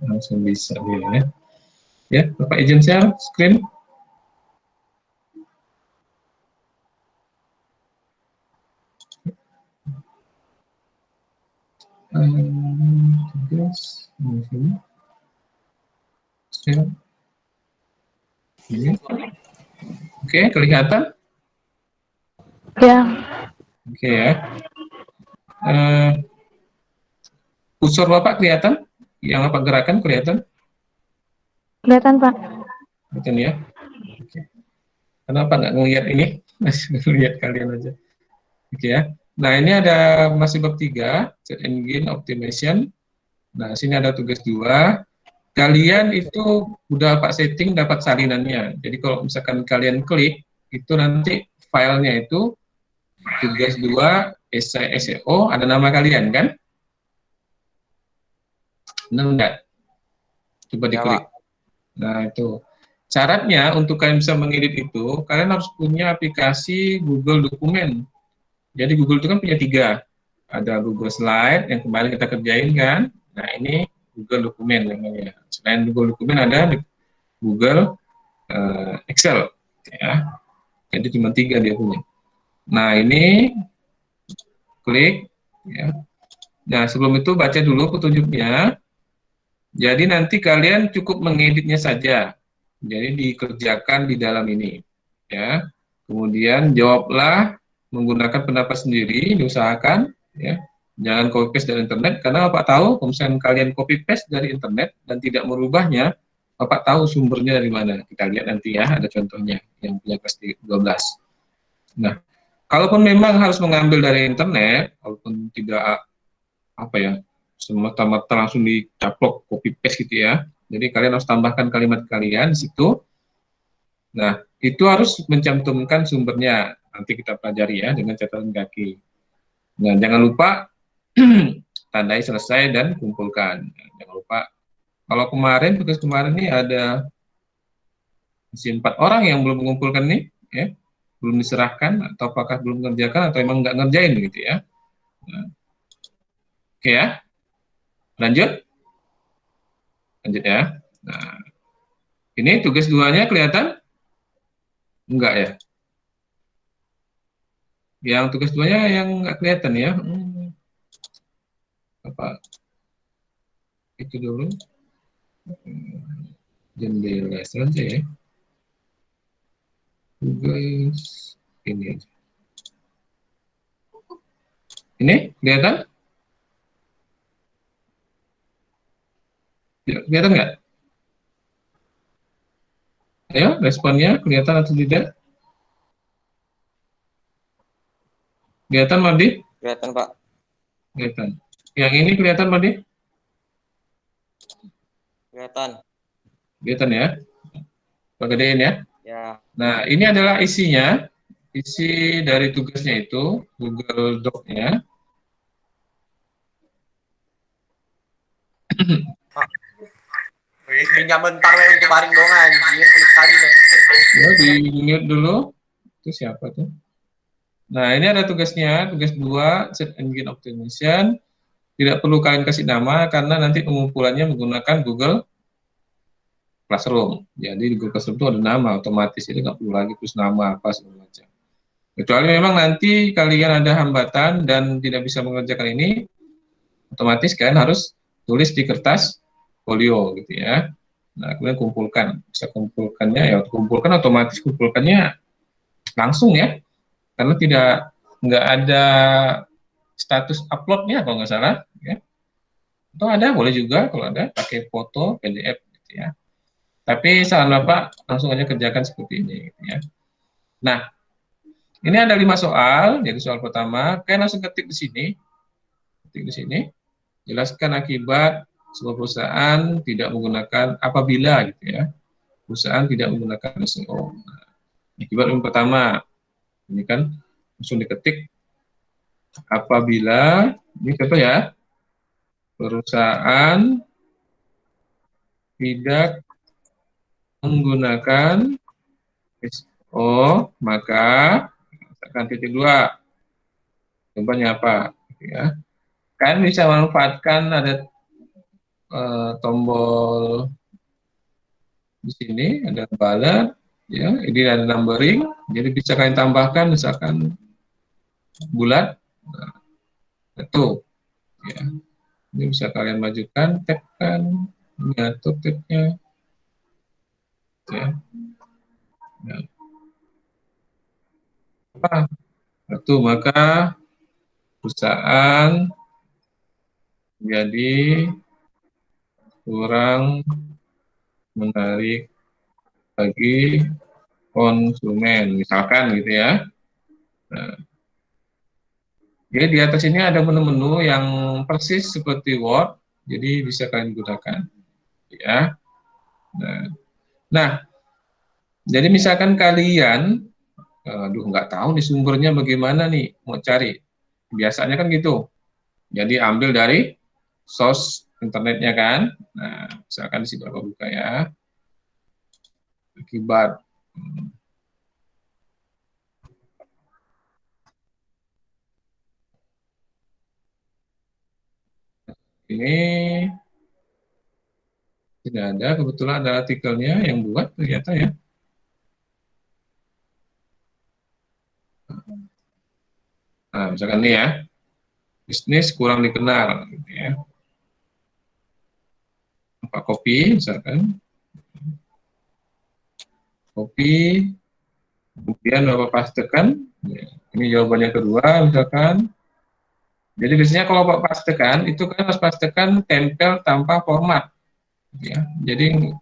Langsung bisa dia ya. Ya, Bapak izin share screen. Tugas di sini. Share. Ini. Oke, kelihatan? Ya. Oke ya. Kursor Bapak kelihatan? Yang apa gerakan kelihatan? Kelihatan, Pak. Kelihatan ya. Oke. Kenapa nggak ngelihat ini? Masih ngelihat kalian aja. Oke ya. Nah, ini ada masih bab 3, Search Engine Optimization. Nah, sini ada tugas 2. Kalian itu udah Pak setting dapat salinannya. Jadi kalau misalkan kalian klik, itu nanti filenya itu tugas 2 esai SEO ada nama kalian kan? Benar enggak? Coba diklik. Nah, itu. Syaratnya untuk kalian bisa mengedit itu, kalian harus punya aplikasi Google Dokumen. Jadi Google itu kan punya 3. Ada Google Slide yang kemarin kita kerjain kan. Nah, ini Google Dokumen namanya. Selain Google Dokumen ada Google Excel. Ya. Jadi cuma 3 dia punya. Nah, ini klik. Ya. Nah, sebelum itu baca dulu petunjuknya. Jadi nanti kalian cukup mengeditnya saja. Jadi dikerjakan di dalam ini. Ya. Kemudian jawablah menggunakan pendapat sendiri, diusahakan. Ya. Jangan copy paste dari internet, karena Bapak tahu kalau misalnya kalian copy paste dari internet dan tidak merubahnya, Bapak tahu sumbernya dari mana. Kita lihat nanti ya, ada contohnya yang punya kelas 12. Nah, kalaupun memang harus mengambil dari internet, walaupun tidak apa ya, semata-mata langsung dicaplok copy paste gitu ya. Jadi kalian harus tambahkan kalimat kalian di situ. Nah, itu harus mencantumkan sumbernya. Nanti kita pelajari ya dengan catatan kaki. Nah, jangan lupa tandai selesai dan kumpulkan. Jangan lupa. Kalau kemarin, tugas kemarin ini ada 4 orang yang belum mengumpulkan nih, ya, belum diserahkan, atau apakah belum mengerjakan, atau emang nggak ngerjain gitu ya. Nah, oke ya, lanjut ya. Nah, ini tugas 2-nya kelihatan? Enggak ya? Yang tugas 2-nya yang nggak kelihatan ya. Apa? Itu dulu. Jendela saja ya. Tugas ini aja. Ini kelihatan? Ya, kelihatan nggak? Ayo, responnya kelihatan atau tidak? Kelihatan, Mardi? Kelihatan, Pak. Kelihatan. Yang ini kelihatan, Mardi? Kelihatan. Kelihatan ya? Pak gedein ya? Ya. Nah, ini adalah isinya. Isi dari tugasnya itu, Google Doc-nya. Pinjam bentar untuk baring dong anjir, penuh kali deh. Ya, di-mute dulu. Itu siapa tuh? Nah, ini ada tugasnya, tugas 2, Search Engine Optimization. Tidak perlu kalian kasih nama, karena nanti pengumpulannya menggunakan Google Classroom. Jadi di Google Classroom itu ada nama otomatis, jadi nggak perlu lagi terus nama apa segala macam. Kecuali memang nanti kalian ada hambatan dan tidak bisa mengerjakan ini, otomatis kalian harus tulis di kertas folio gitu ya. Nah, kemudian kumpulkan. Bisa kumpulkannya ya, kumpulkan otomatis kumpulkannya langsung ya, karena nggak ada status uploadnya kalau nggak salah ya. Atau ada, boleh juga kalau ada pakai foto PDF gitu ya. Tapi saran Bapak langsung aja kerjakan seperti ini gitu ya. Nah, ini ada 5 soal. Jadi soal pertama, kalian langsung ketik di sini. Ketik di sini. Jelaskan akibat sebuah perusahaan tidak menggunakan apabila gitu ya. Perusahaan tidak menggunakan SEO. Nah, akibat yang pertama, ini kan langsung diketik apabila, ini contoh ya, perusahaan tidak menggunakan SEO, maka tekan titik 2. Contohnya apa? Gitu ya. Kalian bisa manfaatkan ada tombol di sini, ada ballot, ya, ini ada numbering, jadi bisa kalian tambahkan misalkan bulat, nah, itu, ya. Ini bisa kalian majukan, tab-kan, mengatur tabnya, ya. Nah, apa? Satu, maka perusahaan menjadi kurang menarik bagi konsumen, misalkan gitu ya. Nah, jadi di atas ini ada menu-menu yang persis seperti Word, jadi bisa kalian gunakan, ya. Nah, nah, jadi misalkan kalian, aduh nggak tahu nih sumbernya bagaimana nih, mau cari. Biasanya kan gitu. Jadi ambil dari source internetnya kan. Nah, misalkan di sini aku buka ya, akibat. Ini tidak ada, kebetulan ada artikelnya yang buat ternyata ya. Nah, misalkan ini ya, bisnis kurang dikenal, gitu ya. Apa kopi, misalkan kopi, kemudian Bapak pastekan, ya, ini jawabannya kedua, misalkan. Jadi biasanya kalau Bapak pastekan, itu kan harus pastekan tempel tanpa format, ya. Jadi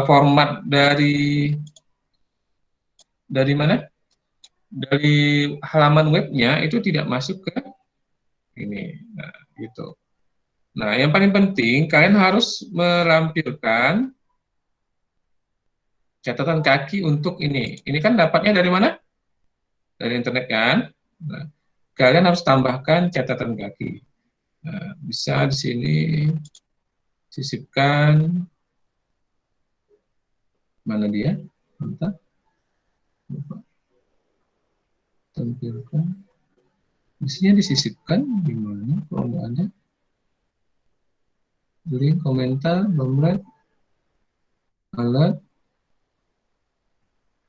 format dari mana? Dari halaman webnya itu tidak masuk ke ini, nah, gitu. Nah, yang paling penting kalian harus melampirkan catatan kaki untuk ini. Ini kan dapatnya dari mana? Dari internet kan? Nah, kalian harus tambahkan catatan kaki. Nah, bisa di sini sisipkan mana dia? Entah, tampilkan. Mestinya disisipkan di mana? Kalau nggak ada, beri komentar, download, alat,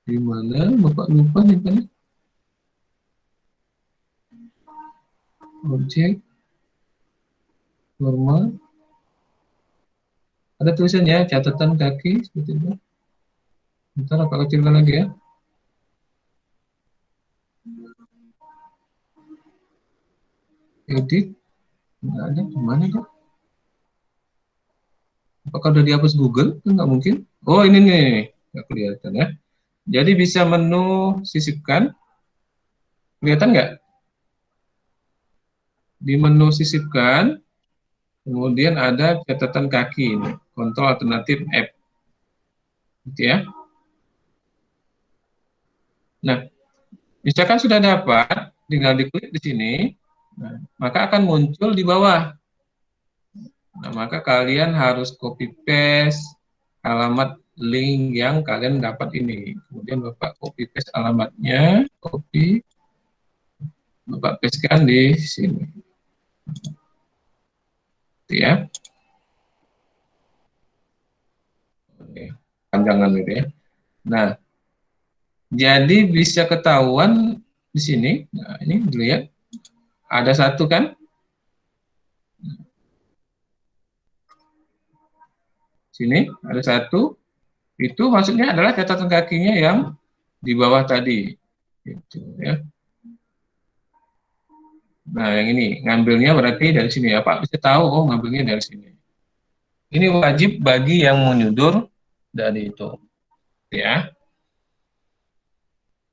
di mana? Bapak lupa nih kan? Objek, normal. Ada tulisannya catatan kaki seperti itu. Ntar apa kecilkan lagi ya. Edit, nggak ada. Gimana dong? Apakah udah dihapus Google? Kan nggak mungkin. Oh ini nih, nggak kelihatan ya. Jadi bisa menu sisipkan, kelihatan nggak? Di menu sisipkan, kemudian ada catatan kaki ini, kontrol alternatif app, gitu ya. Nah, misalkan sudah dapat, tinggal diklik di sini, nah, maka akan muncul di bawah. Nah, maka kalian harus copy paste alamat link yang kalian dapat ini. Kemudian Bapak copy paste alamatnya, copy, Bapak pastekan di sini. Gitu ya. Oke, panjangan gitu ya. Nah, jadi bisa ketahuan di sini. Nah, ini dilihat ada satu kan? Sini ada satu. Itu maksudnya adalah catatan kakinya yang di bawah tadi. Gitu ya. Nah, yang ini ngambilnya berarti dari sini ya, Pak. Bisa tahu oh ngambilnya dari sini. Ini wajib bagi yang menyudur dari itu, ya.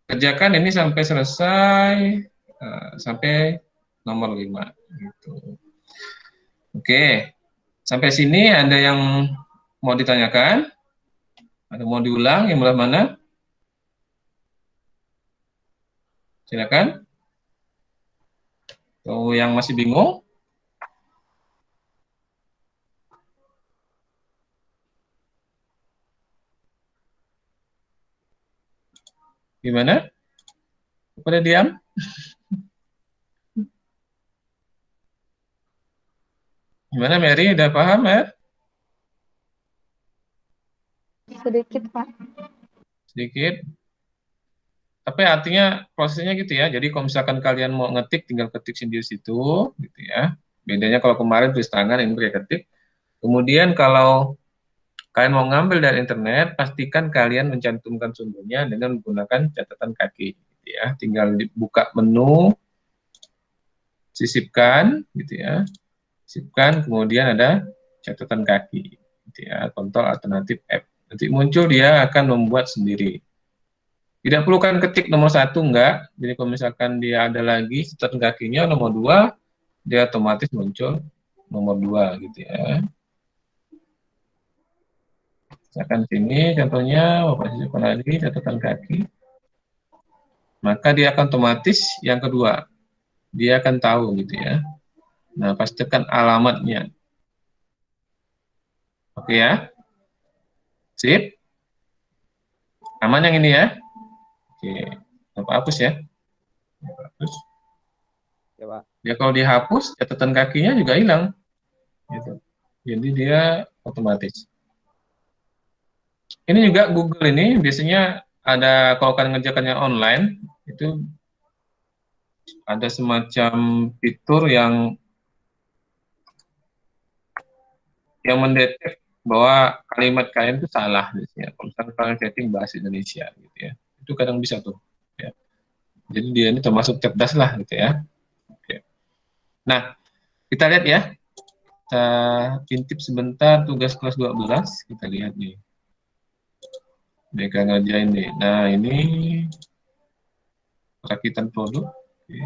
Kerjakan ini sampai selesai, sampai nomor 5. Gitu. Oke, sampai sini ada yang mau ditanyakan? Ada mau diulang yang belah mana? Silakan. Atau yang masih bingung? Gimana? Pada diam? Gimana Mary, udah paham ya? Sedikit, Pak. Sedikit. Tapi artinya prosesnya gitu ya. Jadi kalau misalkan kalian mau ngetik, tinggal ketik sendiri situ, gitu ya. Bedanya kalau kemarin tulis tangan, ini pakai ketik. Kemudian kalau kalian mau ngambil dari internet, pastikan kalian mencantumkan sumbernya dengan menggunakan catatan kaki, gitu ya. Tinggal dibuka menu, sisipkan, gitu ya. Sisipkan, kemudian ada catatan kaki, gitu ya. Kontrol alternatif F. Nanti muncul dia akan membuat sendiri. Tidak perlu kan ketik nomor 1, enggak. Jadi kalau misalkan dia ada lagi catatan kakinya nomor 2, dia otomatis muncul nomor 2 gitu ya. Misalkan sini contohnya, Bapak sisipkan lagi catatan kaki. Maka dia akan otomatis yang kedua. Dia akan tahu gitu ya. Nah, pastikan alamatnya. Oke ya. Sip. Aman yang ini ya. Oke. Bapak hapus ya. Hapus. Ya, Pak. Ya kalau dihapus, catatan kakinya juga hilang. Gitu. Jadi dia otomatis. Ini juga Google ini biasanya ada kalau kalian ngerjakannya online itu ada semacam fitur yang mendetek bahwa kalimat kalian itu salah biasanya. Kalau misalnya kalian setting bahasa Indonesia gitu ya. Itu kadang bisa tuh ya. Jadi dia ini termasuk cerdas lah gitu ya. Oke. Nah, kita lihat ya. Kita intip sebentar tugas kelas 12, kita lihat nih. Mereka ngerjain nih. Nah, ini perakitan produk. Oke.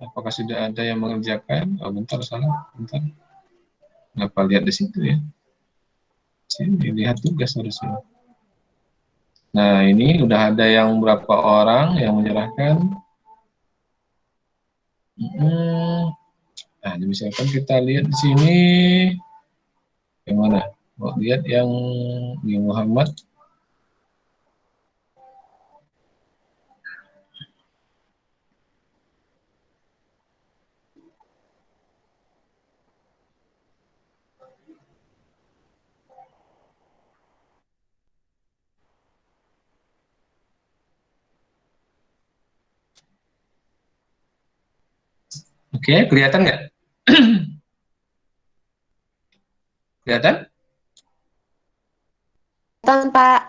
Apakah sudah ada yang mengerjakan? Oh, bentar, salah. Bentar. Kenapa lihat di situ ya? Sini, lihat tugas harusnya. Nah, ini udah ada yang berapa orang yang menyerahkan. Nah, misalkan kita lihat di sini. Yang mana? Mau lihat yang di Muhammad. Oke, kelihatan nggak? Kelihatan? Kelihatan, Pak.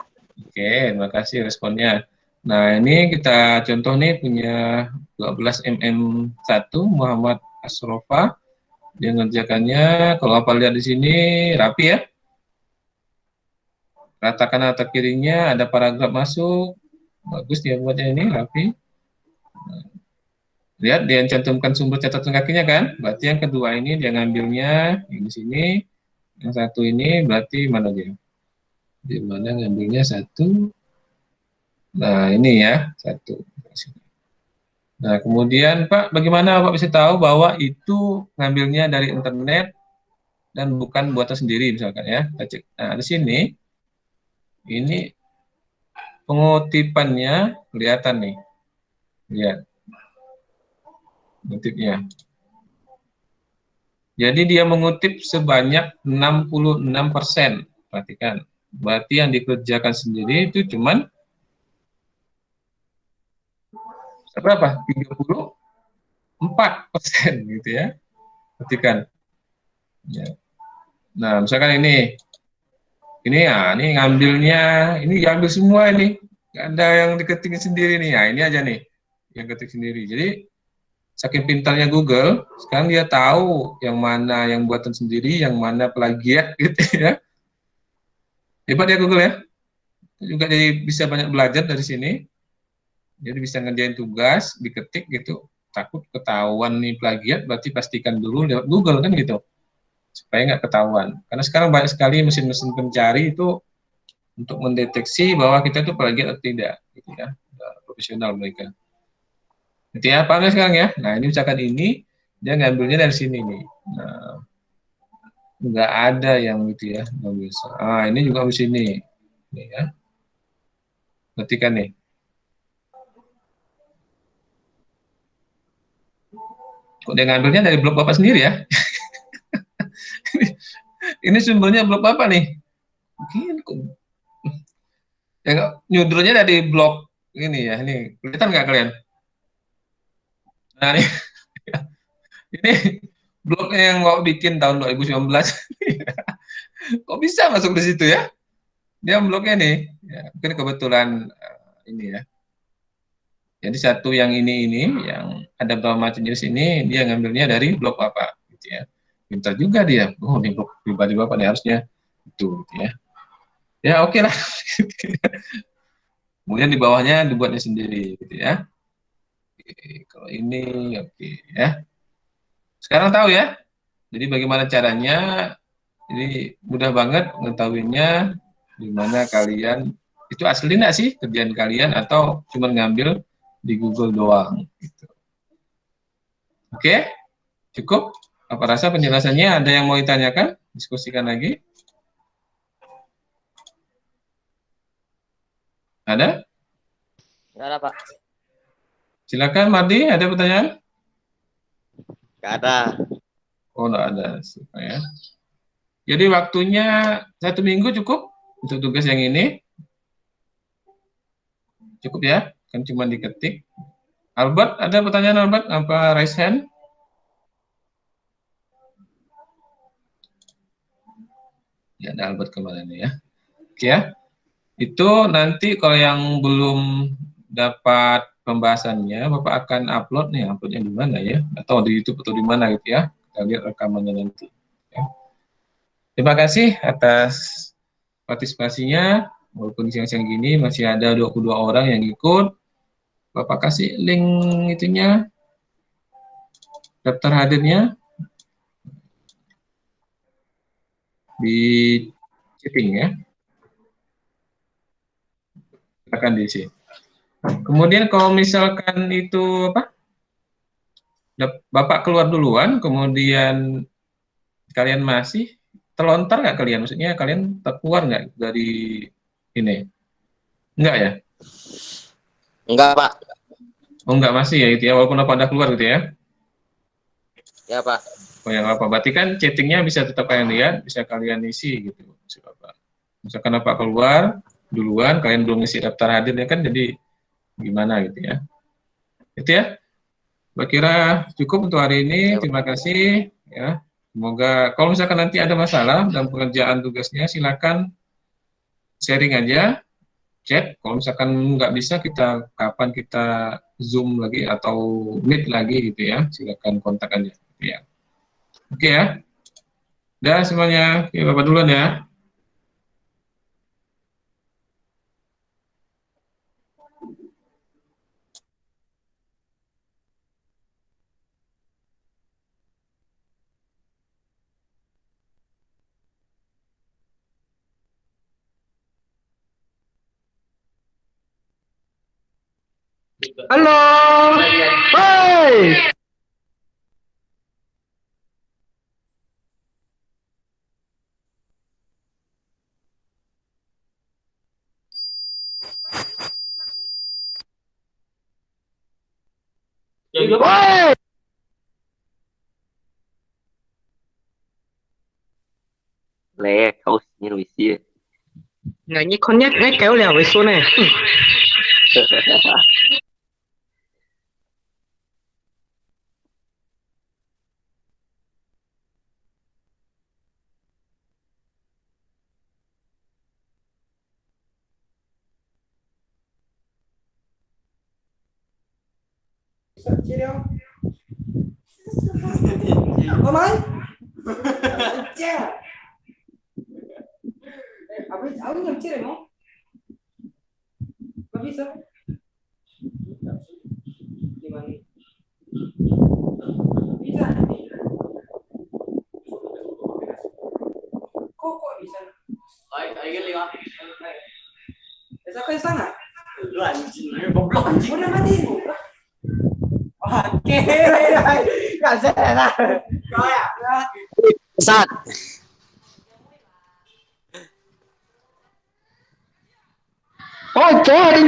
Oke, terima kasih responnya. Nah, ini kita contoh nih punya 12 mm1 Muhammad Asrofa. Dia ngerjakannya, kalau apa lihat di sini rapi ya. Rata kanan atau kirinya ada paragraf masuk. Bagus dia buatnya ini rapi. Lihat dia cantumkan sumber catatan kakinya kan. Berarti yang kedua ini dia ngambilnya yang di sini. Yang satu ini berarti mana dia? Di mana ngambilnya satu? Nah, ini ya, satu. Nah, kemudian Pak, bagaimana Pak bisa tahu bahwa itu ngambilnya dari internet dan bukan buatan sendiri misalkan ya? Kita cek. Nah, di sini ini pengutipannya kelihatan nih. Lihat ngutipnya. Jadi dia mengutip sebanyak 66%. Perhatikan. Berarti yang dikerjakan sendiri itu cuman berapa? 34% gitu ya. Perhatikan. Ya. Nah, misalkan ini ya, ini ngambilnya, ini diambil semua ini. Nggak ada yang diketik sendiri nih. Ya, ini aja nih yang ketik sendiri. Jadi saking pintarnya Google, sekarang dia tahu yang mana yang buatan sendiri, yang mana plagiat gitu ya. Hebat ya Google ya. Juga jadi bisa banyak belajar dari sini. Jadi bisa ngerjain tugas, diketik gitu. Takut ketahuan nih plagiat, berarti pastikan dulu lewat Google kan gitu. Supaya nggak ketahuan. Karena sekarang banyak sekali mesin-mesin pencari itu untuk mendeteksi bahwa kita itu plagiat atau tidak. Gitu ya. Udah profesional mereka. Jadi apa nih sekarang ya? Nah ini misalkan ini, dia ngambilnya dari sini nih. Nah, nggak ada yang gitu ya. Nggak bisa. Ah ini juga di sini. Nih ya. Ketika nih. Kok dia ngambilnya dari blog Bapak sendiri ya? Ini sumbernya blog apa nih? Mungkin ya, nyundurnya dari blog ini ya. Ini kelihatan nggak kalian? Nah, ini blognya yang mau bikin tahun 2019. Kok bisa masuk di situ ya? Dia blognya nih. Ya, mungkin kebetulan ini ya. Jadi satu yang ini yang ada beberapa macam jenis ini dia ngambilnya dari blog apa gitu ya. Pintar juga dia. Oh, ini blog pribadi Bapak nih harusnya itu gitu ya. Ya oke lah. Kemudian di bawahnya dibuatnya sendiri gitu ya. Oke, kalau ini oke ya. Sekarang tahu ya. Jadi bagaimana caranya? Jadi mudah banget mengetahuinya di mana kalian itu asli nggak sih kerjaan kalian atau cuma ngambil di Google doang gitu. Oke, cukup. Apa rasa penjelasannya? Ada yang mau ditanyakan? Diskusikan lagi. Ada? Nggak ada, Pak. Silakan Mardi, ada pertanyaan? Nggak ada. Oh, enggak ada. Ya. Jadi waktunya 1 minggu cukup untuk tugas yang ini. Cukup ya, kan cuma diketik. Albert, ada pertanyaan Albert? Apa raise hand? Ya, ada Albert kemarin ya. Oke ya. Itu nanti kalau yang belum dapat pembahasannya, Bapak akan upload nih, uploadnya di mana ya? Atau di YouTube atau di mana gitu ya? Kita lihat rekamannya nanti. Ya. Terima kasih atas partisipasinya. Walaupun siang-siang gini masih ada 22 orang yang ikut. Bapak kasih link itunya, daftar hadirnya di chatting ya. Silakan diisi. Kemudian kalau misalkan itu apa? Bapak keluar duluan, kemudian kalian masih terlontar nggak kalian? Maksudnya kalian terkeluar nggak dari ini? Enggak ya? Enggak, Pak. Oh enggak masih ya itu ya, walaupun apa ada keluar gitu ya? Ya, Pak. Oh yang apa? Berarti kan chattingnya bisa tetap kalian lihat, bisa kalian isi gitu. Misalkan apa keluar duluan, kalian belum isi daftar hadirnya kan jadi gimana gitu ya? Itu ya? Saya kira cukup untuk hari ini. Terima kasih ya. Semoga kalau misalkan nanti ada masalah dalam pengerjaan tugasnya silakan sharing aja, chat. Kalau misalkan nggak bisa kita kapan kita Zoom lagi atau Meet lagi gitu ya. Silakan kontak aja gitu ya. Oke ya. Dah semuanya. Oke, Bapak duluan ya. Halo. Hai. Hai. Lẹ, khẩu như hồi xưa. Ngày như con nhắc ngay kéo lèo với số này. Apa mai? Aku nggak bisa mau. Nggak bisa. Gimana? Bisa. Kok bisa? Ayo lima. Bisa ke sana? Lu anjing, goblok anjing. Udah mati. Oke. Nggak salah. Kau ya. Sat. Oh, trời ơi,